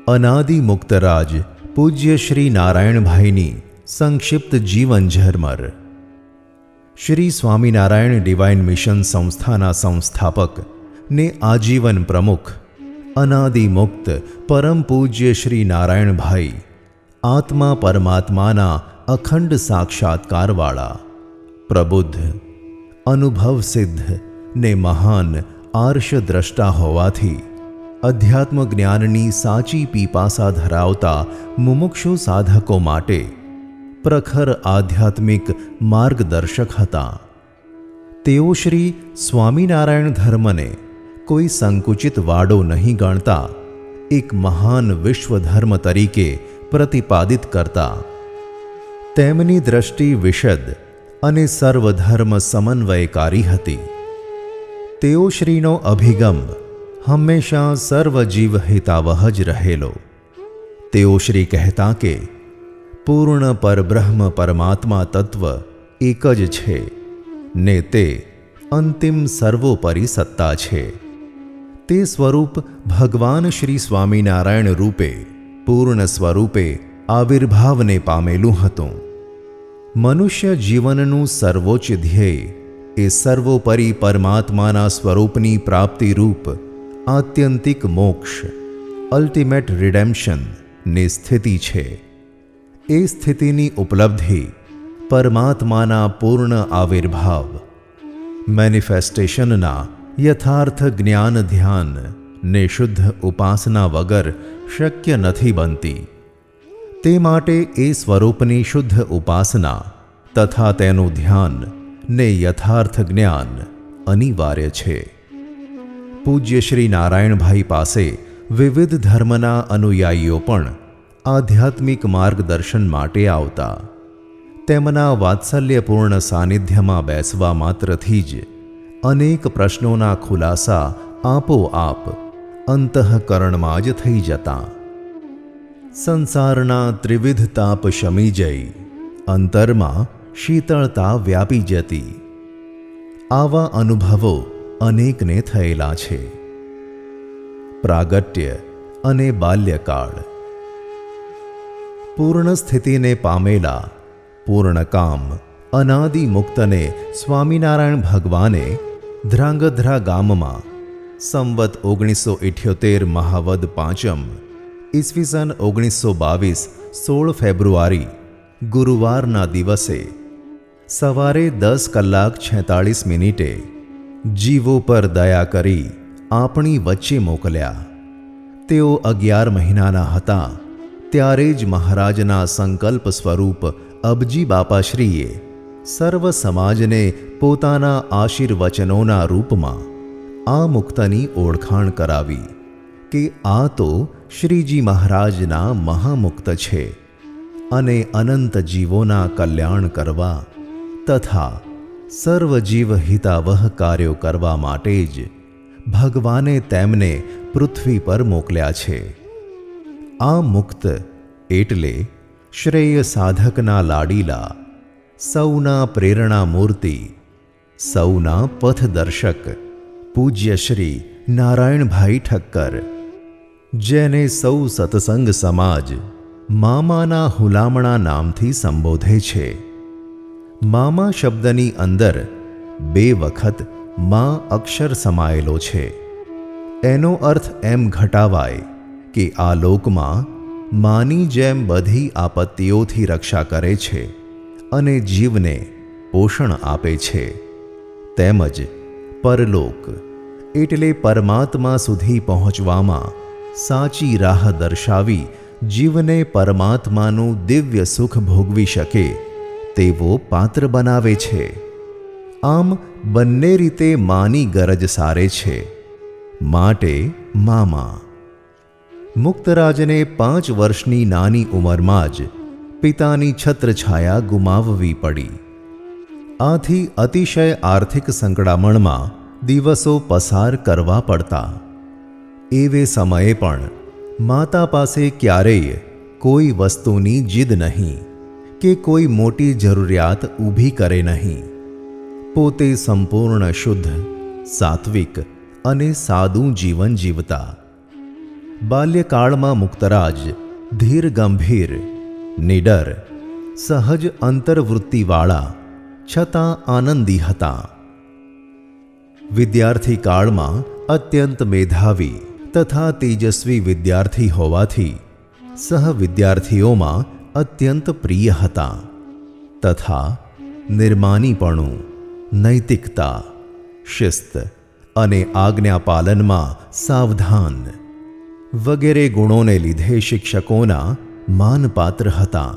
અનાદિ મુક્તરાજ પૂજ્ય શ્રી નારાયણભાઈની સંક્ષિપ્ત જીવન ઝરમર. શ્રી સ્વામિનારાયણ ડિવાઇન મિશન સંસ્થાના સંસ્થાપક ને આજીવન પ્રમુખ અનાદિ મુક્ત પરમ પૂજ્ય શ્રી નારાયણભાઈ આત્મા પરમાત્માના અખંડ સાક્ષાત્કારવાળા, પ્રબુદ્ધ, અનુભવ સિદ્ધ ને મહાન આર્ષ દ્રષ્ટા હોવાથી અધ્યાત્મ જ્ઞાનની સાચી પીપાસા ધરાવતા મુમુક્ષુ સાધકો માટે પ્રખર આધ્યાત્મિક માર્ગદર્શક હતા. તેઓ શ્રી સ્વામિનારાયણ ધર્મને કોઈ સંકુચિત વાડો નહીં ગણતા એક મહાન વિશ્વધર્મ તરીકે પ્રતિપાદિત કરતા. તેમની દ્રષ્ટિ વિશદ અને સર્વધર્મ સમન્વયકારી હતી. તેઓ શ્રીનો અભિગમ હંમેશા સર્વજીવ હિતાવહ જ રહેલો. તેઓ શ્રી કહેતા કે પૂર્ણ પરબ્રહ્મ પરમાત્મા તત્વ એક જ છે ને તે અંતિમ સર્વોપરી સત્તા છે. તે સ્વરૂપ ભગવાન શ્રી સ્વામિનારાયણ રૂપે પૂર્ણ સ્વરૂપે આવિર્ભાવને પામેલું હતું. મનુષ્ય જીવનનું સર્વોચ્ચ ધ્યેય એ સર્વોપરી પરમાત્માના સ્વરૂપની પ્રાપ્તિરૂપ આત્યંતિક મોક્ષ, અલ્ટિમેટ રિડેમ્પશન ની સ્થિતિ છે. એ સ્થિતિની ઉપલબ્ધિ પરમાત્માના પૂર્ણ આવિર્ભાવ, મેનિફેસ્ટેશનના યથાર્થ જ્ઞાન ધ્યાન ને શુદ્ધ ઉપાસના વગર શક્ય નથી બનતી. તે માટે એ સ્વરૂપની શુદ્ધ ઉપાસના તથા તેનું ધ્યાન ને યથાર્થ જ્ઞાન અનિવાર્ય છે. પૂજ્ય શ્રી નારાયણભાઈ પાસે વિવિધ ધર્મના અનુયાયીઓ પણ આધ્યાત્મિક માર્ગદર્શન માટે આવતા. તેમના વાત્સલ્યપૂર્ણ સાનિધ્યમાં બેસવા માત્રથી જ અનેક પ્રશ્નોના ખુલાસા આપોઆપ અંતઃકરણમાં જ થઈ જતા. સંસારના ત્રિવિધ તાપ શમી જઈ અંતરમાં શીતળતા વ્યાપી જતી. આવા અનુભવો અનેકને થયેલા છે. પ્રાગટ્ય અને બાલ્યકાળ. પૂર્ણ સ્થિતિને પામેલા પૂર્ણકામ અનાદિ મુક્તને સ્વામિનારાયણ ભગવાને ધ્રાંગધ્રા ગામમાં સંવત 1978 મહાવદ પાંચમ ઈસવીસન 1922 16 ફેબ્રુઆરી ગુરુવારના દિવસે સવારે 10:46 જીવો પર દયા કરી આપણી વચ્ચે મોકલ્યા. તેઓ 11 મહિનાના હતા ત્યારે જ મહારાજના સંકલ્પ સ્વરૂપ અબજી બાપાશ્રીએ સર્વ સમાજને પોતાના આશીર્વચનોના રૂપમાં આ મુક્તની ઓળખાણ કરાવી કે આ તો શ્રીજી મહારાજના મહામુક્ત છે અને અનંત જીવોના કલ્યાણ કરવા તથા સર્વજીવ હિતાવહ કાર્યો કરવા માટે જ ભગવાને તેમને પૃથ્વી પર મોકલ્યા છે. આ મુક્ત એટલે શ્રેય સાધકના લાડીલા, સૌના પ્રેરણા મૂર્તિ, સૌના પથદર્શક પૂજ્ય શ્રી નારાયણભાઈ ઠક્કર, જેને સૌ સત્સંગ સમાજ મામાના હુલામણા નામથી સંબોધે છે. મામા શબ્દની અંદર 2 વખત મા અક્ષર સમાયેલો છે. એનો અર્થ એમ ઘટાવાય કે આ લોકમાં માની જેમ બધી આપત્તિઓથી રક્ષા કરે છે અને જીવને પોષણ આપે છે, તેમજ પરલોક એટલે પરમાત્મા સુધી પહોંચવામાં સાચી રાહ દર્શાવી જીવને પરમાત્માનું દિવ્ય સુખ ભોગવી શકે તેવો પાત્ર બનાવે છે. આમ બંને રીતે માની ગરજ સારે છે, માટે મામા. મુક્તરાજને 5 વર્ષની નાની ઉંમરમાં જ પિતાની છત્રછાયા ગુમાવવી પડી. આથી અતિશય આર્થિક સંકડામણમાં દિવસો પસાર કરવા પડતા. એવે સમયે પણ માતા પાસે ક્યારેય કોઈ વસ્તુની જીદ નહીં કે કોઈ મોટી જરૂરિયાત ઊભી કરે નહીં. પોતે સંપૂર્ણ શુદ્ધ, સાત્વિક અને સાદું જીવન જીવતા. બાલ્યકાળમાં મુક્તરાજ ધીર ગંભીર, નિડર, સહજ અંતર્વૃત્તિવાળા છતાં આનંદી હતા. વિદ્યાર્થી કાળમાં અત્યંત મેધાવી તથા તેજસ્વી વિદ્યાર્થી હોવાથી સહવિદ્યાર્થીઓમાં અત્યંત પ્રિય હતા તથા નિર્માનીપણું, નૈતિકતા, શિસ્ત અને આજ્ઞાપાલનમાં સાવધાન વગેરે ગુણોને લીધે શિક્ષકોના માનપાત્ર હતા.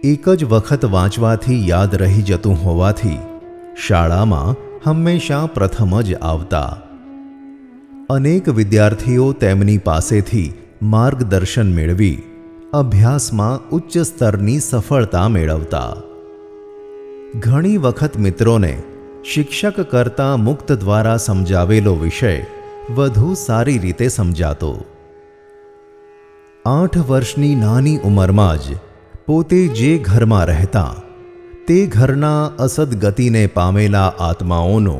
એક જ વખત વાંચવાથી યાદ રહી જતું હોવાથી શાળામાં હંમેશા પ્રથમ જ આવતા. અનેક વિદ્યાર્થીઓ તેમની પાસેથી માર્ગદર્શન મેળવી અભ્યાસમાં ઉચ્ચ સ્તરની સફળતા મેળવતા. ઘણી વખત મિત્રોને શિક્ષક કરતાં મુક્ત દ્વારા સમજાવેલો વિષય વધુ સારી રીતે સમજાતો. 8 વર્ષની નાની ઉંમરમાં જ પોતે જે ઘરમાં રહેતા તે ઘરના અસદગતિને પામેલા આત્માઓનો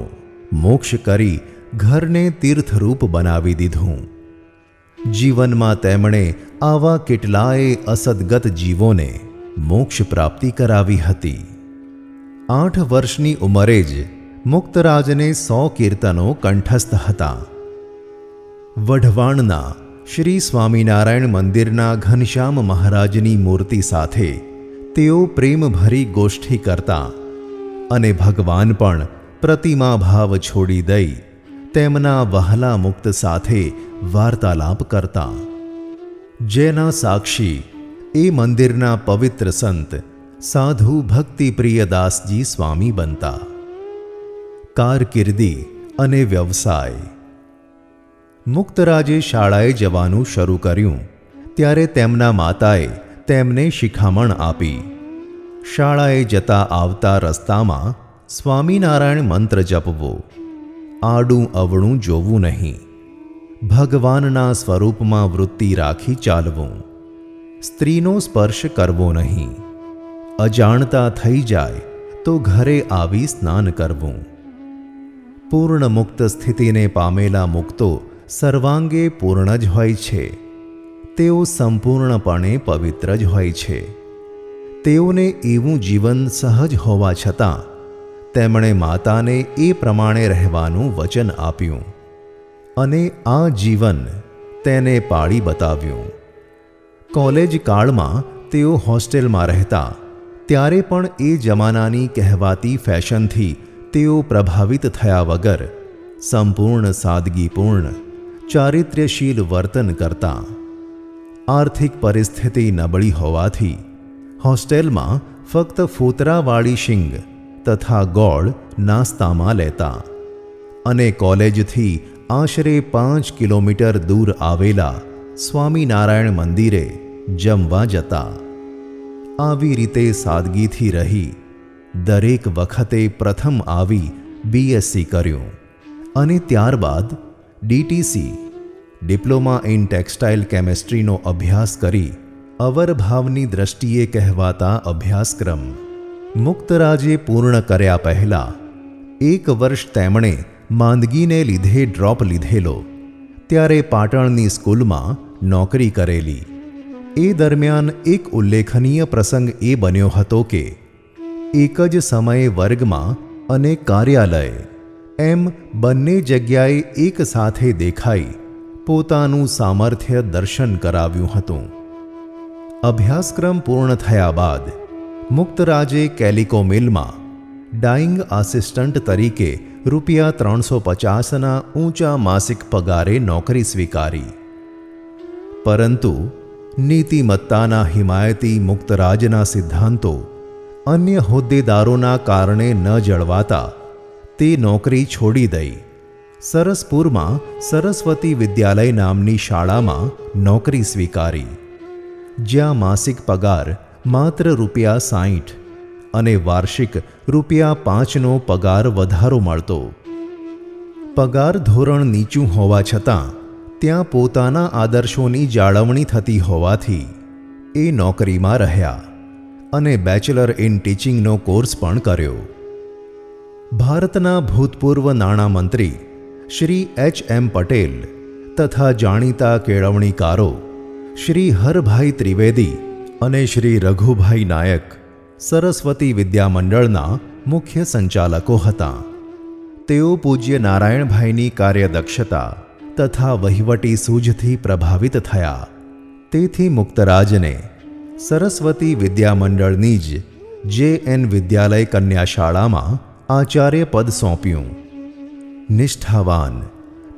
મોક્ષ કરી ઘરને તીર્થરૂપ બનાવી દીધું. જીવનમાં તેમણે આવા કેટલાય અસદગત જીવોને મોક્ષ પ્રાપ્તિ કરાવી હતી. 8 વર્ષની ઉંમરે જ મુક્તરાજને 100 કીર્તનો કંઠસ્થ હતા. વઢવાણના શ્રી સ્વામિનારાયણ મંદિરના ઘનશ્યામ મહારાજની મૂર્તિ સાથે તેઓ પ્રેમભરી ગોષ્ઠી કરતા અને ભગવાન પણ પ્રતિમા ભાવ છોડી દઈ તેમના વહાલા મુક્ત સાથે વાર્તાલાપ કરતા. જેના સાક્ષી એ મંદિરના પવિત્ર સંત સાધુ ભક્તિપ્રિયદાસજી સ્વામી બનતા. કારકિર્દી અને વ્યવસાય. મુક્તરાજે શાળાએ જવાનું શરૂ કર્યું ત્યારે તેમના માતાએ તેમને શિખામણ આપી. શાળાએ જતા આવતા રસ્તામાં સ્વામિનારાયણ મંત્ર જપવો, આડું અવળું જોવું નહીં, ભગવાનના સ્વરૂપમાં વૃત્તિ રાખી ચાલવું, સ્ત્રીનો સ્પર્શ કરવો નહીં, અજાણતા થઈ જાય તો ઘરે આવી સ્નાન કરવું. પૂર્ણ મુક્ત સ્થિતિને પામેલા મુક્તો સર્વાંગે પૂર્ણ જ હોય છે. તેઓ સંપૂર્ણપણે પવિત્ર જ હોય છે. તેઓને એવું જીવન સહજ હોવા છતાં તેમણે માતાને એ પ્રમાણે રહેવાનું વચન આપ્યું અને આ જીવન તેને પાળી બતાવ્યું. કોલેજ કાળમાં તેઓ હોસ્ટેલમાં રહેતા ત્યારે પણ એ જમાનાની કહેવાતી ફેશનથી તેઓ પ્રભાવિત થયા વગર સંપૂર્ણ સાદગીપૂર્ણ ચારિત્ર્યશીલ વર્તન કરતા. આર્થિક પરિસ્થિતિ નબળી હોવાથી હોસ્ટેલમાં ફક્ત ફોતરાવાળી શીંગ તથા ગોળ નાસ્તામાં લેતા અને કોલેજથી આશરે 5 કિલોમીટર દૂર આવેલા સ્વામિનારાયણ મંદિરે જમવા જતા. આવી રીતે સાદગીથી રહી દરેક વખતે પ્રથમ આવી BSc કર્યું અને ત્યારબાદ DTC ડિપ્લોમા ઇન ટેક્સટાઇલ કેમેસ્ટ્રીનો અભ્યાસ કરી અવરભાવની દ્રષ્ટિએ કહેવાતા અભ્યાસક્રમ મુક્તરાજે પૂર્ણ કર્યા પહેલાં 1 વર્ષ તેમણે માંદગીને લીધે ડ્રોપ લીધેલો ત્યારે પાટણની સ્કૂલમાં નોકરી કરેલી. એ દરમિયાન એક ઉલ્લેખનીય પ્રસંગ એ બન્યો હતો કે એક જ સમયે વર્ગમાં અને કાર્યાલય એમ બંને જગ્યાએ એક સાથે દેખાઈ પોતાનું સામર્થ્ય દર્શન કરાવ્યું હતું. અભ્યાસક્રમ પૂર્ણ થયા બાદ મુક્તરાજે કેલિકો મિલમાં ડાઇંગ આસિસ્ટન્ટ તરીકે ₹350ના ઊંચા માસિક પગારે નોકરી સ્વીકારી. પરંતુ નીતિમત્તાના હિમાયતી મુક્તરાજના સિદ્ધાંતો અન્ય હોદ્દેદારોના કારણે ન જળવાતા તે નોકરી છોડી દઈ સરસપુરમાં સરસ્વતી વિદ્યાલય નામની શાળામાં નોકરી સ્વીકારી, જ્યાં માસિક પગાર માત્ર ₹60 અને વાર્ષિક ₹5નો પગાર વધારો મળતો. પગાર ધોરણ નીચું હોવા છતાં ત્યાં પોતાના આદર્શોની જાળવણી થતી હોવાથી એ નોકરીમાં રહ્યા અને બેચલર ઇન ટીચિંગનો કોર્સ પણ કર્યો. ભારતના ભૂતપૂર્વ નાણામંત્રી શ્રી H.M. પટેલ તથા જાણીતા કેળવણીકારો શ્રી હરભાઈ ત્રિવેદી અને શ્રી રઘુભાઈ નાયક સરસ્વતી વિદ્યામંડળના મુખ્ય સંચાલકો હતા. તેઓ પૂજ્ય નારાયણભાઈની કાર્યદક્ષતા તથા વહીવટી સૂઝથી પ્રભાવિત થયા. તેથી મુક્તરાજને સરસ્વતી વિદ્યામંડળની જ JN વિદ્યાલય કન્યાશાળામાં આચાર્ય પદ સોંપ્યું. નિષ્ઠાવાન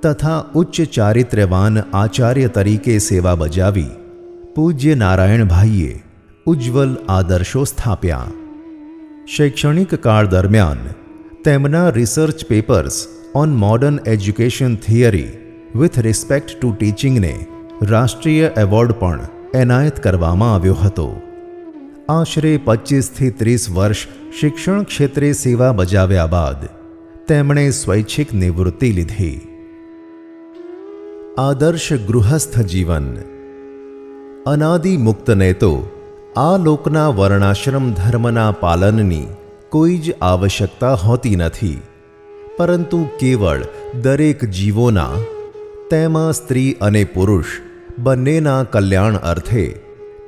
તથા ઉચ્ચ ચારિત્ર્યવાન આચાર્ય તરીકે સેવા બજાવી પૂજ્ય નારાયણભાઈએ ઉજ્જવલ આદર્શો સ્થાપ્યા. શૈક્ષણિક કાળ દરમિયાન તેમના research papers on modern education theory with respect to ટીચિંગને રાષ્ટ્રીય એવોર્ડ પણ એનાયત કરવામાં આવ્યો હતો. આશરે 25થી 30 વર્ષ શિક્ષણ ક્ષેત્રે સેવા બજાવ્યા બાદ તેમણે સ્વૈચ્છિક નિવૃત્તિ લીધી. આદર્શ ગૃહસ્થ જીવન. અનાદિ મુક્તને તો આ લોકના વર્ણાશ્રમ ધર્મના પાલનની કોઈ જ આવશ્યકતા હોતી નથી, પરંતુ કેવળ દરેક જીવોના, તેમાં સ્ત્રી અને પુરુષ બંનેના કલ્યાણ અર્થે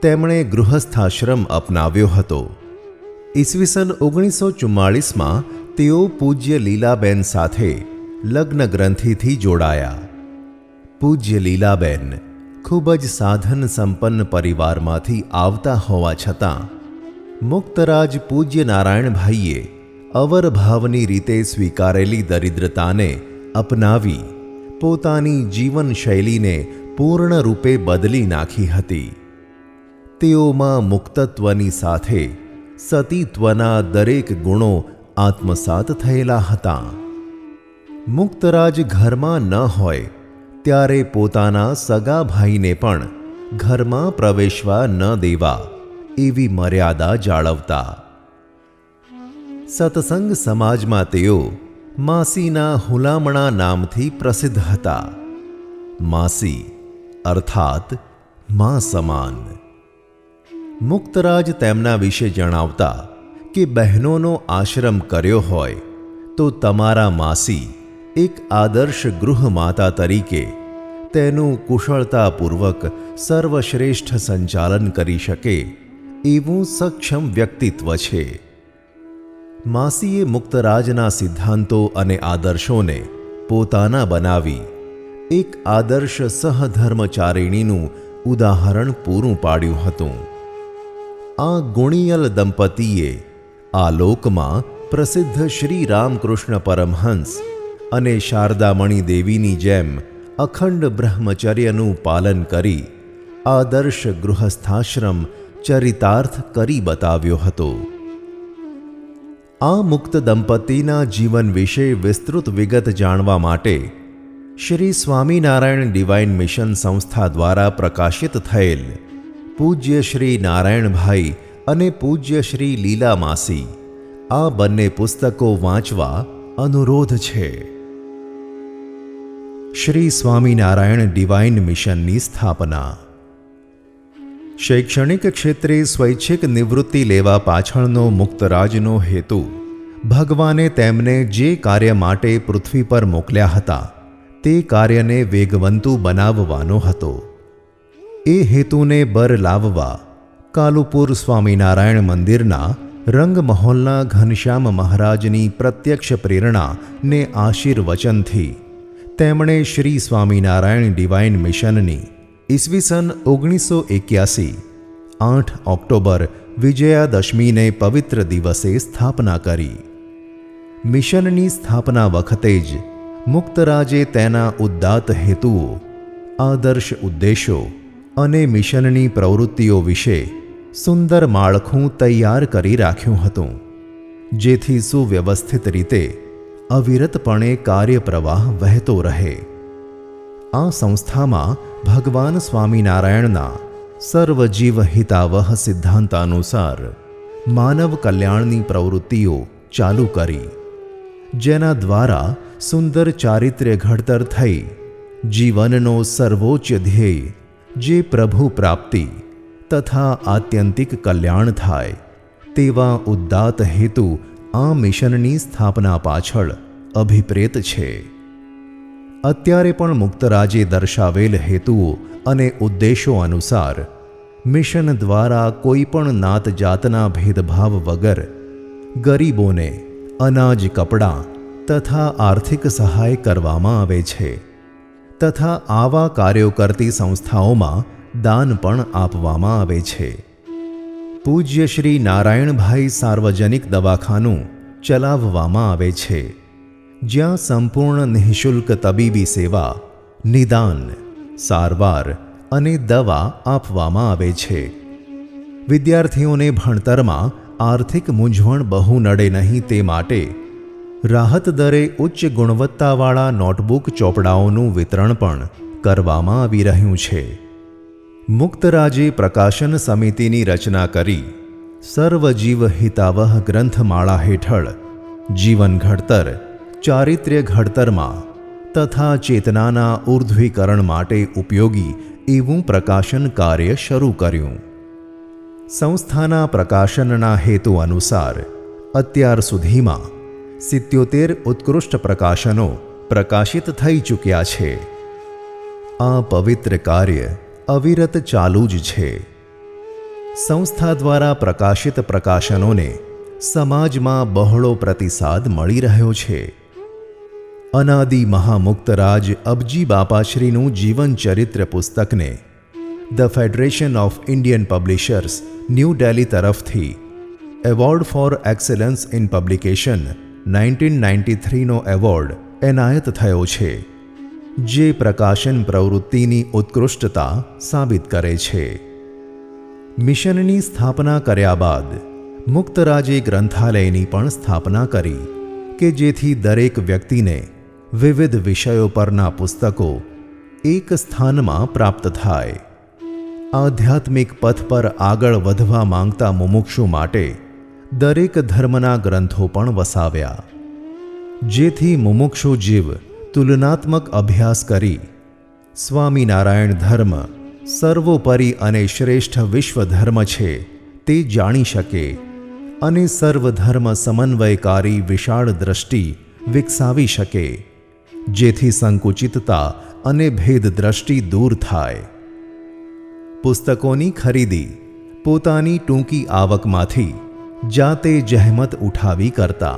તેમણે ગૃહસ્થાશ્રમ અપનાવ્યો હતો. ઈસવીસન 1944માં તેઓ પૂજ્ય લીલાબેન સાથે લગ્ન ગ્રંથિથી જોડાયા. પૂજ્ય લીલાબેન ખૂબ જ સાધન સંપન્ન પરિવારમાંથી આવતા હોવા છતાં મુક્તરાજ પૂજ્ય નારાયણભાઈએ અવરભાવની રીતે સ્વીકારેલી દરિદ્રતાને અપનાવી પોતાની જીવનશૈલીને પૂર્ણ રૂપે બદલી નાખી હતી. તેઓમાં મુક્તત્વની સાથે સતીત્વના દરેક ગુણો આત્મસાત થયેલા હતા. મુક્તરાજ ઘરમાં ન હોય ત્યારે પોતાના સગા ભાઈને પણ ઘરમાં પ્રવેશવા ન દેવા એવી મર્યાદા જાળવતા. સત્સંગ સમાજમાં તેઓ માસીના હુલામણા નામથી પ્રસિદ્ધ હતા. માસી અર્થાત મા સમાન. મુક્તરાજ તેમના વિશે જણાવતા કે બહેનોનો આશ્રમ કર્યો હોય તો તમારા માસી એક આદર્શ ગૃહમાતા તરીકે તેનું કુશળતાપૂર્વક સર્વશ્રેષ્ઠ સંચાલન કરી શકે એવું સક્ષમ વ્યક્તિત્વ છે. માસીએ મુક્તરાજના સિદ્ધાંતો અને આદર્શોને પોતાના બનાવી એક આદર્શ સહધર્મચારિણીનું ઉદાહરણ પૂરું પાડ્યું હતું. આ ગુણિયલ દંપતીએ આ લોકમાં પ્રસિદ્ધ શ્રી રામકૃષ્ણ પરમહંસ અને શારદામણી દેવીની જેમ અખંડ બ્રહ્મચર્યનું પાલન કરી આદર્શ ગૃહસ્થાશ્રમ ચરિતાર્થ કરી બતાવ્યો હતો. આ મુક્ત દંપતીના જીવન વિશે વિસ્તૃત વિગત જાણવા માટે શ્રી સ્વામિનારાયણ ડિવાઇન મિશન સંસ્થા દ્વારા પ્રકાશિત થયેલ પૂજ્ય શ્રી નારાયણભાઈ અને પૂજ્ય શ્રી લીલા માસી આ બંને પુસ્તકો વાંચવા અનુરોધ છે. શ્રી સ્વામિનારાયણ ડિવાઇન મિશનની સ્થાપના. શૈક્ષણિક ક્ષેત્રે સ્વૈચ્છિક નિવૃત્તિ લેવા પાછળનો મુક્તરાજનો હેતુ ભગવાને તેમને જે કાર્ય માટે પૃથ્વી પર મોકલ્યા હતા તે કાર્યને વેગવંતુ બનાવવાનો હતો. એ હેતુને બર લાવવા કાલુપુર સ્વામિનારાયણ મંદિરના રંગમહોલના ઘનશ્યામ મહારાજની પ્રત્યક્ષ પ્રેરણા ને આશીર્વચનથી તેમણે શ્રી સ્વામિનારાયણ ડિવાઇન મિશનની ઈસવીસન 1981 8 ઓક્ટોબર વિજયાદશમીને પવિત્ર દિવસે સ્થાપના કરી. મિશનની સ્થાપના વખતે જ મુક્તરાજે તેના ઉદ્દાત હેતુઓ, આદર્શ ઉદ્દેશો અને મિશનની પ્રવૃત્તિઓ વિશે સુંદર માળખું તૈયાર કરી રાખ્યું હતું, જેથી સુવ્યવસ્થિત રીતે અવિરતપણે કાર્યપ્રવાહ વહેતો રહે. આ સંસ્થામાં ભગવાન સ્વામિનારાયણના સર્વજીવ હિતાવહ સિદ્ધાંતાનુસાર માનવ કલ્યાણની પ્રવૃત્તિઓ ચાલુ કરી, જેના દ્વારા સુંદર ચારિત્ર્ય ઘડતર થઈ જીવનનો સર્વોચ્ચ ધ્યેય જે પ્રભુ પ્રાપ્તિ તથા આત્યંતિક કલ્યાણ થાય તેવા ઉદ્દાત હેતુ આ મિશનની સ્થાપના પાછળ અભિપ્રેત છે. અત્યારે પણ મુક્તરાજે દર્શાવેલ હેતુઓ અને ઉદ્દેશો અનુસાર મિશન દ્વારા કોઈ પણ નાત જાતના ભેદભાવ વગર ગરીબોને અનાજ, કપડાં તથા આર્થિક સહાય કરવામાં આવે છે તથા આવા કાર્યો કરતી સંસ્થાઓમાં દાન પણ આપવામાં આવે છે. પૂજ્ય શ્રી નારાયણભાઈ સાર્વજનિક દવાખાનું ચલાવવામાં આવે છે, જ્યાં સંપૂર્ણ નિઃશુલ્ક તબીબી સેવા, નિદાન, સારવાર અને દવા આપવામાં આવે છે. વિદ્યાર્થીઓને ભણતરમાં આર્થિક મૂંઝવણ બહુ નડે નહીં તે માટે રાહત દરે ઉચ્ચ ગુણવત્તાવાળા નોટબુક ચોપડાઓનું વિતરણ પણ કરવામાં આવી રહ્યું છે. મુક્તરાજે પ્રકાશન સમિતિની રચના કરી સર્વજીવ હિતાવહ ગ્રંથમાળા હેઠળ જીવન ઘડતર, ચારિત્ર્ય ઘડતરમાં તથા ચેતનાના ઉર્ધ્વીકરણ માટે ઉપયોગી એવું પ્રકાશન કાર્ય શરૂ કર્યું. સંસ્થાના પ્રકાશનના હેતુ અનુસાર અત્યાર સુધીમાં 77 ઉત્કૃષ્ટ પ્રકાશનો પ્રકાશિત થઈ ચૂક્યા છે. આ પવિત્ર કાર્ય અવિરત ચાલુ જ છે. સંસ્થા દ્વારા પ્રકાશિત પ્રકાશનોને સમાજમાં બહોળો પ્રતિસાદ મળી રહ્યો છે. અનાદિ મહામુક્તરાજ અબજી બાપાશ્રીનું જીવન ચરિત્ર પુસ્તકને the federation of Indian publishers, new Delhi તરફથી award for excellence in publication 1993નો એવોર્ડ એનાયત થયો છે, જે પ્રકાશન પ્રવૃત્તિની ઉત્કૃષ્ટતા સાબિત કરે છે. મિશનની સ્થાપના કર્યા બાદ મુક્તરાજે ગ્રંથાલયની પણ સ્થાપના કરી કે જેથી દરેક વ્યક્તિને વિવિધ વિષયો પરના પુસ્તકો એક સ્થાનમાં પ્રાપ્ત થાય. આધ્યાત્મિક પથ પર આગળ વધવા માંગતા મુમુક્ષુ માટે દરેક ધર્મના ગ્રંથો પણ વસાવ્યા, જેથી મુમુક્ષુ જીવ તુલનાત્મક અભ્યાસ કરી સ્વામિનારાયણ ધર્મ સર્વોપરી અને શ્રેષ્ઠ વિશ્વ ધર્મ છે તે જાણી શકે અને સર્વધર્મ સમન્વયકારી વિશાળ દ્રષ્ટિ વિકસાવી શકે, જેથી સંકુચિતતા અને ભેદ દ્રષ્ટિ દૂર થાય. પુસ્તકોની ખરીદી પોતાની ટૂંકી આવકમાંથી જાતે જહેમત ઉઠાવી કરતા.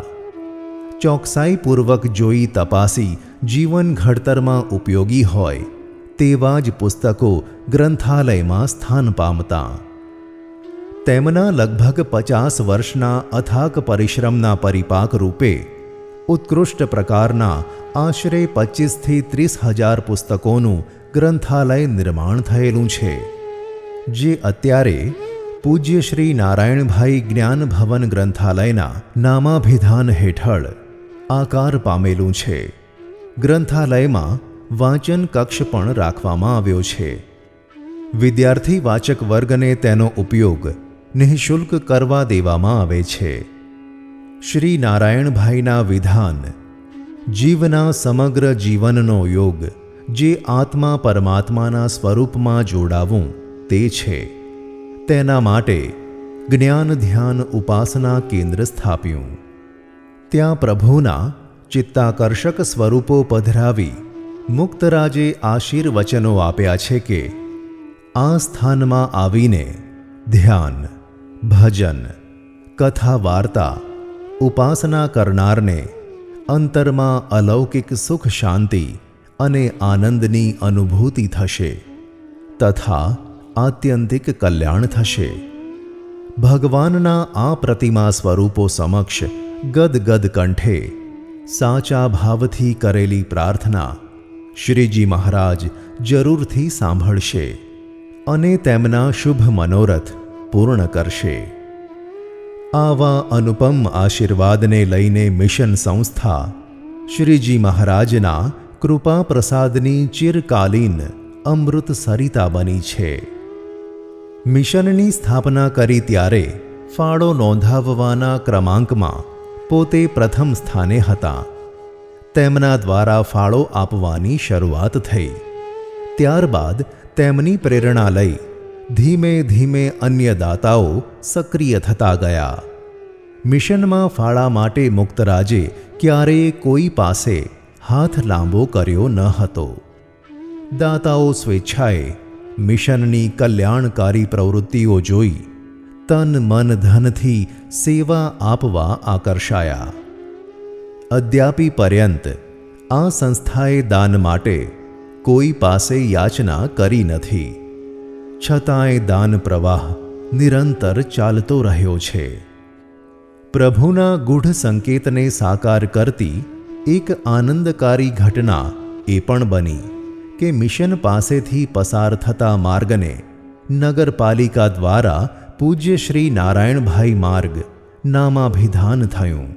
ચોકસાઈપૂર્વક જોઈ તપાસી જીવન ઘડતરમાં ઉપયોગી હોય તેવા જ પુસ્તકો ગ્રંથાલયમાં સ્થાન પામતા. તેમના લગભગ 50 વર્ષના અથાક પરિશ્રમના પરિપાક રૂપે ઉત્કૃષ્ટ પ્રકારના આશરે 25થી 30 હજાર પુસ્તકોનું ગ્રંથાલય નિર્માણ થયેલું છે, જે અત્યારે પૂજ્ય શ્રી નારાયણભાઈ જ્ઞાન ભવન ગ્રંથાલયના નામાભિધાન હેઠળ આકાર પામેલું છે. ગ્રંથાલયમાં વાંચન કક્ષ પણ રાખવામાં આવ્યો છે. વિદ્યાર્થી વાચક વર્ગને તેનો ઉપયોગ નિઃશુલ્ક કરવા દેવામાં આવે છે. શ્રી નારાયણભાઈના વિધાન જીવના સમગ્ર જીવનનો યોગ જે આત્મા પરમાત્માના સ્વરૂપમાં જોડાવું તે છે. તેના માટે જ્ઞાન ધ્યાન ઉપાસના કેન્દ્ર સ્થાપ્યું. ત્યાં પ્રભુના ચિત્તાકર્ષક સ્વરૂપો પધરાવી મુક્તરાજે આશીર્વચનો આપ્યા છે કે આ સ્થાનમાં આવીને ધ્યાન, ભજન, કથા, વાર્તા, ઉપાસના કરનારને અંતરમાં અલૌકિક સુખ, શાંતિ અને આનંદની અનુભૂતિ થશે તથા આત્યંતિક કલ્યાણ થશે. ભગવાનના આ પ્રતિમા સ્વરૂપો સમક્ષ ગદગદ કંઠે સાચા ભાવથી કરેલી પ્રાર્થના શ્રીજી મહારાજ જરૂરથી સાંભળશે અને તેમના શુભ મનોરથ પૂર્ણ કરશે. આવા અનુપમ આશીર્વાદને લઈને મિશન સંસ્થા શ્રીજી મહારાજના કૃપા પ્રસાદની ચિરકાલીન અમૃત સરિતા બની છે. મિશનની સ્થાપના કરી ત્યારે ફાળો નોંધાવવાના ક્રમાંકમાં પોતે પ્રથમ સ્થાને હતા. તેમના દ્વારા ફાળો આપવાની શરૂઆત થઈ. ત્યારબાદ તેમની પ્રેરણા લઈ ધીમે ધીમે અન્ય દાતાઓ સક્રિય થતા ગયા. મિશનમાં ફાળા માટે મુક્તરાજે ક્યારેય કોઈ પાસે હાથ લાંબો કર્યો ન હતો. દાતાઓ સ્વેચ્છાએ મિશનની કલ્યાણકારી પ્રવૃત્તિઓ જોઈ તન મન ધનથી સેવા આપવા આકર્ષાયા. અદ્યાપી પર્યંત આ સંસ્થાએ દાન માટે કોઈ પાસે યાચના કરી નથી, છતાંય દાન પ્રવાહ નિરંતર ચાલતો રહ્યો છે. પ્રભુના ગૂઢ સંકેતને સાકાર કરતી એક આનંદકારી ઘટના એ પણ બની કે મિશન પાસેથી પસાર થતા માર્ગને નગરપાલિકા દ્વારા પૂજ્ય શ્રી નારાયણભાઈ માર્ગ નામાભિધાન થયું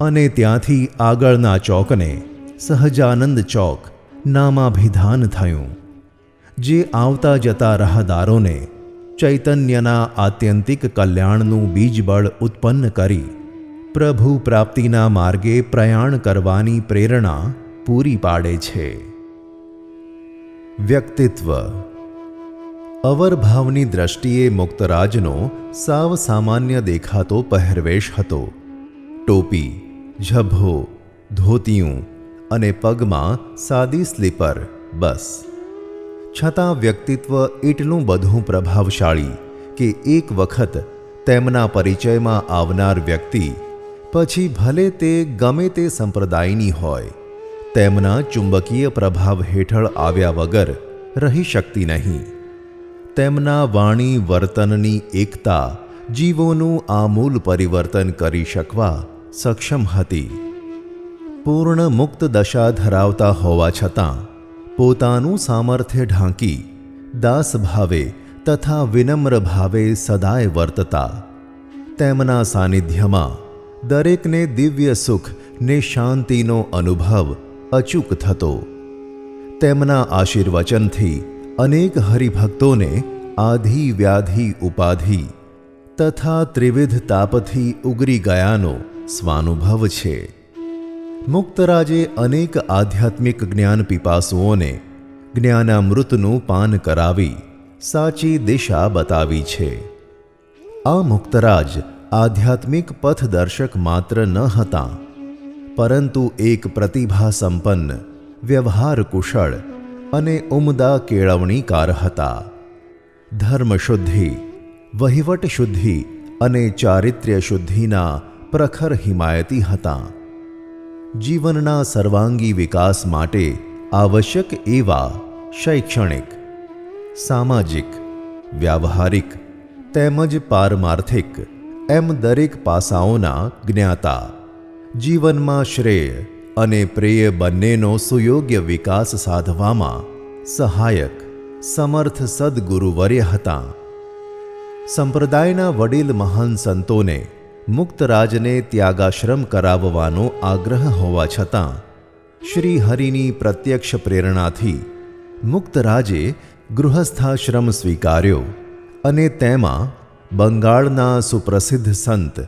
અને ત્યાંથી આગળના ચોકને સહજાનંદ ચોક નામાભિધાન થયું, જે આવતા જતા રાહદારોને ચૈતન્યના આત્યંતિક કલ્યાણનું બીજબળ ઉત્પન્ન કરી પ્રભુ પ્રાપ્તિના માર્ગે પ્રયાણ કરવાની પ્રેરણા પૂરી પાડે છે. વ્યક્તિત્વ. અવરભાવની દ્રષ્ટિએ મુક્તરાજનો સાવ સામાન્ય દેખાતો પહેરવેશ હતો. ટોપી, ઝભ્ભો, ધોતિયું અને પગમાં સાદી સ્લીપર, બસ. છતાં વ્યક્તિત્વ એટલું બધું પ્રભાવશાળી કે એક વખત તેમના પરિચયમાં આવનાર વ્યક્તિ પછી ભલે તે ગમે તે સંપ્રદાયની હોય, તેમના ચુંબકીય પ્રભાવ હેઠળ આવ્યા વગર રહી શકતી નહીં. તેમના વાણી વર્તનની એકતા જીવોનું આમૂલ પરિવર્તન કરી શકવા સક્ષમ હતી. પૂર્ણ મુક્ત દશા ધરાવતા હોવા છતાં પોતાનું સામર્થ્ય ઢાંકી દાસ ભાવે તથા વિનમ્ર ભાવે સદાય વર્તતા. તેમના સાનિધ્યમાં દરેકને દિવ્ય સુખ ને શાંતિનો અનુભવ અચૂક થતો. તેમના આશીર્વચનથી અનેક હરિભક્તોને આધિ વ્યાધિ ઉપાધિ તથા ત્રિવિધ તાપથી ઉગરી ગયાનો સ્વાનુભવ છે. મુક્તરાજે અનેક આધ્યાત્મિક જ્ઞાન પીપાસુઓને જ્ઞાનામૃતનું પાન કરાવી સાચી દિશા બતાવી છે. આ મુક્તરાજ આધ્યાત્મિક પથદર્શક માત્ર ન હતા, પરંતુ એક પ્રતિભા સંપન્ન, વ્યવહાર કુશળ અને ઉમદા કેળવણીકાર હતા. ધર્મશુદ્ધિ, વહીવટ શુદ્ધિ અને ચારિત્ર્ય શુદ્ધિના પ્રખર હિમાયતી હતા. જીવનના સર્વાંગી વિકાસ માટે આવશ્યક એવા શૈક્ષણિક, સામાજિક, વ્યાવહારિક તેમજ પારમાર્થિક એમ દરેક પાસાઓના જ્ઞાતા, જીવનમાં શ્રેય અને પ્રેય બંનેનો સુયોગ્ય વિકાસ સાધવામાં સહાયક સમર્થ સદ્ગુરુવર્ય હતા. સંપ્રદાયના વડીલ મહાન સંતોને મુક્તરાજને ત્યાગાશ્રમ કરાવવાનો આગ્રહ હોવા છતાં શ્રી હરિની પ્રત્યક્ષ પ્રેરણાથી મુક્તરાજે ગૃહસ્થાશ્રમ સ્વીકાર્યો અને તેમાં બંગાળના સુપ્રસિદ્ધ સંત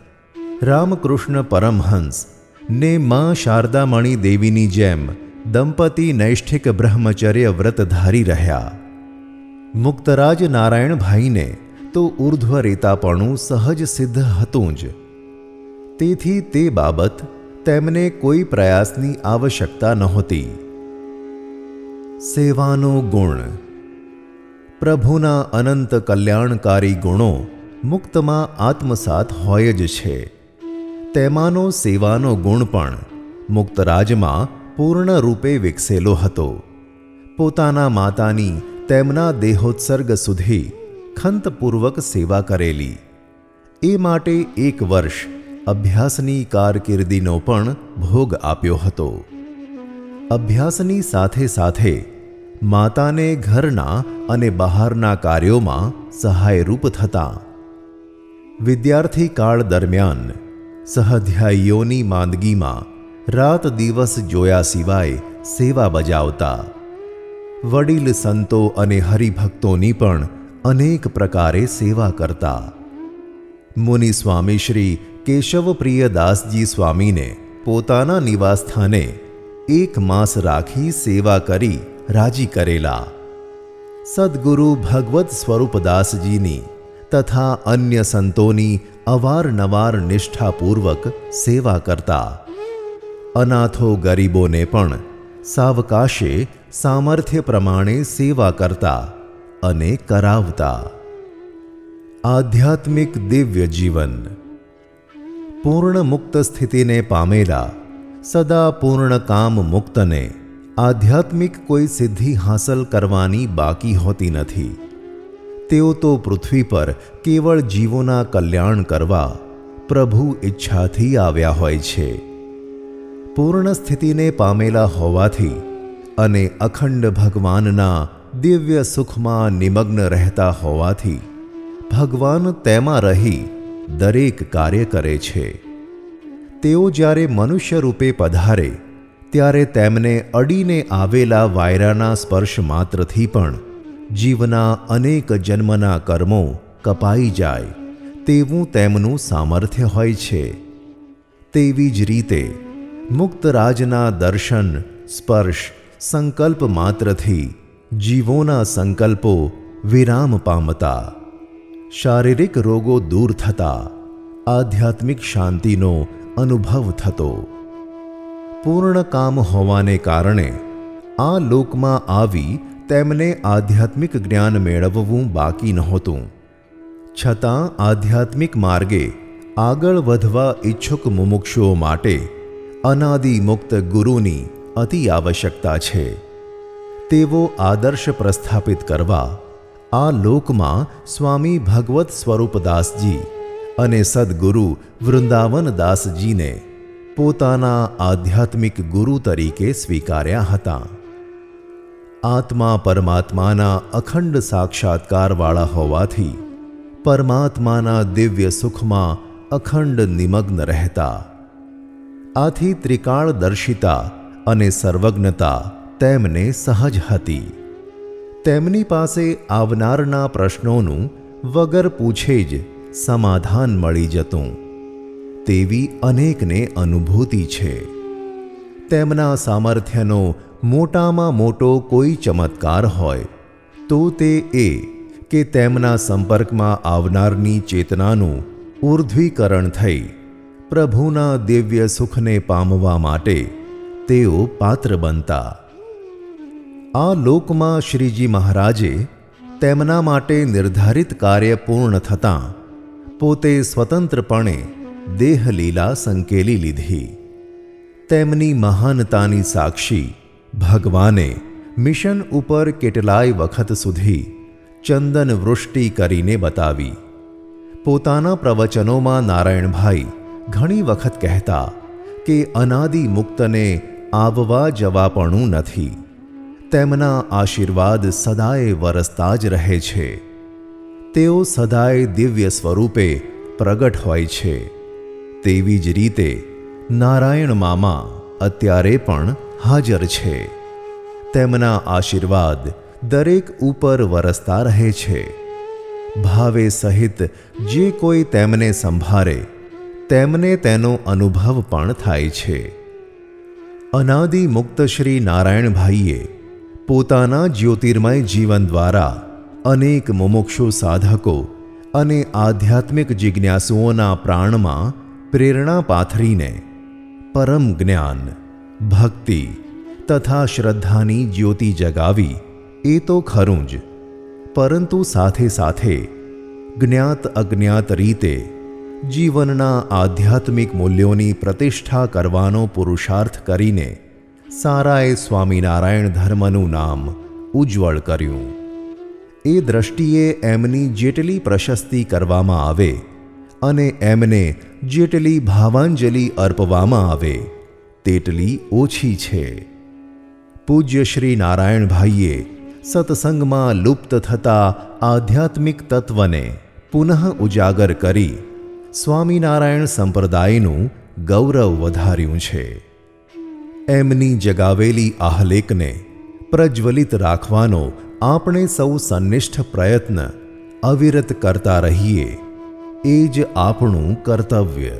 રામકૃષ્ણ પરમહંસ ને મા શારદામણી દેવીની જેમ દંપતી નૈષ્ઠિક બ્રહ્મચર્ય વ્રત ધારી રહ્યા. મુક્તરાજ નારાયણભાઈને તો ઉર્ધ્વરેતાપણું સહજ સિદ્ધ હતું જ, તેથી તે બાબત તેમને કોઈ પ્રયાસની આવશ્યકતા નહોતી. સેવાનો ગુણ. પ્રભુના અનંત કલ્યાણકારી ગુણો મુક્તમાં આત્મસાત હોય જ છે. તેમાંનો સેવાનો ગુણ પણ મુક્તરાજમાં પૂર્ણ રૂપે વિકસેલો હતો. પોતાના માતાની તેમના દેહોત્સર્ગ સુધી ખંતપૂર્વક સેવા કરેલી. એ માટે 1 વર્ષ અભ્યાસની કારકિર્દીનો પણ ભોગ આપ્યો હતો. અભ્યાસની સાથે સાથે માતાને ઘરના અને બહારના કાર્યોમાં સહાયરૂપ થતા. વિદ્યાર્થી કાળ દરમિયાન સહાધ્યાયીઓની માંદગીમાં રાત દિવસ જોયા સિવાય સેવા બજાવતા. વડીલ સંતો અને હરિભક્તોની પણ અનેક પ્રકારે સેવા કરતા. મુનિ સ્વામી શ્રી કેશવપ્રિયદાસજી સ્વામીને પોતાના નિવાસસ્થાને 1 માસ રાખી સેવા કરી રાજી કરેલા. સદ્ગુરુ ભગવત સ્વરૂપદાસજીની તથા અન્ય સંતોની અવારનવાર નિષ્ઠાપૂર્વક સેવા કરતા. અનાથો ગરીબોને પણ સાવકાશે સામર્થ્ય પ્રમાણે સેવા કરતા અને કરાવતા. આધ્યાત્મિક દિવ્ય જીવન. પૂર્ણ મુક્ત સ્થિતિને પામેલા સદા પૂર્ણ કામ મુક્તને આધ્યાત્મિક કોઈ સિદ્ધિ હાંસલ કરવાની બાકી હોતી નથી. તેઓ તો પૃથ્વી પર કેવળ જીવોના કલ્યાણ કરવા પ્રભુ ઈચ્છાથી આવ્યા હોય છે. પૂર્ણ સ્થિતિને પામેલા હોવાથી અને અખંડ ભગવાનના દિવ્ય સુખમાં નિમગ્ન રહેતા હોવાથી ભગવાન તેમાં રહી દરેક કાર્ય કરે છે. તેઓ જ્યારે મનુષ્ય રૂપે પધારે ત્યારે તેમને અડીને આવેલા વાયરાના સ્પર્શ માત્રથી પણ જીવના અનેક જન્મના કર્મો કપાઈ જાય તેવું તેમનું સામર્થ્ય હોય છે. તેવી જ રીતે મુક્તરાજના દર્શન, સ્પર્શ, સંકલ્પ માત્રથી જીવોના સંકલ્પો વિરામ પામતા, શારીરિક રોગો દૂર થતા, આધ્યાત્મિક શાંતિનો અનુભવ થતો. પૂર્ણ કામ હોવાને કારણે આ લોકમાં આવી તેમને આધ્યાત્મિક જ્ઞાન મેળવવું બાકી નહોતું. છતાં આધ્યાત્મિક માર્ગે આગળ વધવા ઈચ્છુક મુમુક્ષુઓ માટે અનાદિમુક્ત ગુરુની અતિ આવશ્યકતા છે. તેવો આદર્શ પ્રસ્થાપિત કરવા આ લોકમાં સ્વામી ભગવત સ્વરૂપદાસજી અને સદ્ગુરુ વૃંદાવનદાસજીને પોતાના આધ્યાત્મિક ગુરુ તરીકે સ્વીકાર્યા હતા. આત્મા પરમાત્માના અખંડ સાક્ષાત્કારવાળા હોવાથી પરમાત્માના દિવ્ય સુખમાં અખંડ નિમગ્ન રહેતા. આથી ત્રિકાળદર્શિતા અને સર્વજ્ઞતા તેમને સહજ હતી. તેમની પાસે આવનારના પ્રશ્નોનું વગર પૂછે જ સમાધાન મળી જતું. તેવી અનેકને અનુભૂતિ છે. તેમના સામર્થ્યનો મોટામાં મોટો કોઈ ચમત્કાર હોય તો તે એ કે તેમના સંપર્કમાં આવનારની ચેતનાનું ઊર્ધ્વીકરણ થઈ પ્રભુના દિવ્ય સુખને પામવા માટે તેઓ પાત્ર બનતા. આ લોકમાં શ્રીજી મહારાજે તેમના માટે નિર્ધારિત કાર્ય પૂર્ણ થતાં પોતે સ્વતંત્રપણે દેહલીલા સંકેલી લીધી. તેમની મહાનતાની સાક્ષી ભગવાને મિશન ઉપર કેટલાય વખત સુધી ચંદન વૃષ્ટિ કરીને બતાવી. પોતાના પ્રવચનોમાં નારાયણભાઈ ઘણી વખત કહેતા કે અનાદિ મુક્તને આવવા જવાપણું નથી. તેમના આશીર્વાદ સદાય વરસતા જ રહે છે. તેઓ સદાય દિવ્ય સ્વરૂપે પ્રગટ હોય છે. તેવી જ રીતે નારાયણ મામા અત્યારે પણ હાજર છે. તેમના આશીર્વાદ દરેક ઉપર વરસતા રહે છે. ભાવે સહિત જે કોઈ તેમને સંભાળે તેમને તેનો અનુભવ પણ થાય છે. અનાદિ મુક્ત શ્રી નારાયણભાઈએ પોતાના જ્યોતિર્મય જીવન દ્વારા અનેક મુમુક્ષુ સાધકો અને આધ્યાત્મિક જિજ્ઞાસુઓના પ્રાણમાં પ્રેરણા પાથરીને પરમ જ્ઞાન, ભક્તિ તથા શ્રદ્ધાની જ્યોતિ જગાવી એ તો ખરું જ, પરંતુ સાથે સાથે જ્ઞાત અજ્ઞાત રીતે જીવનના આધ્યાત્મિક મૂલ્યોની પ્રતિષ્ઠા કરવાનો પુરુષાર્થ કરીને સારાએ સ્વામિનારાયણ ધર્મનું નામ ઉજ્જવળ કર્યું. એ દ્રષ્ટિએ એમની જેટલી પ્રશસ્તિ કરવામાં આવે અને એમને જેટલી ભાવાંજલિ અર્પવામાં આવે તેટલી ઓછી છે. પૂજ્ય શ્રી નારાયણભાઈએ સત્સંગમાં લુપ્ત થતા આધ્યાત્મિક તત્વને પુનઃ ઉજાગર કરી સ્વામિનારાયણ સંપ્રદાયનું ગૌરવ વધાર્યું છે. એમની જગાવેલી આહલેખને પ્રજ્વલિત રાખવાનો આપણે સૌ સન્નિષ્ઠ પ્રયત્ન અવિરત કરતા રહીએ એ જ આપણું કર્તવ્ય.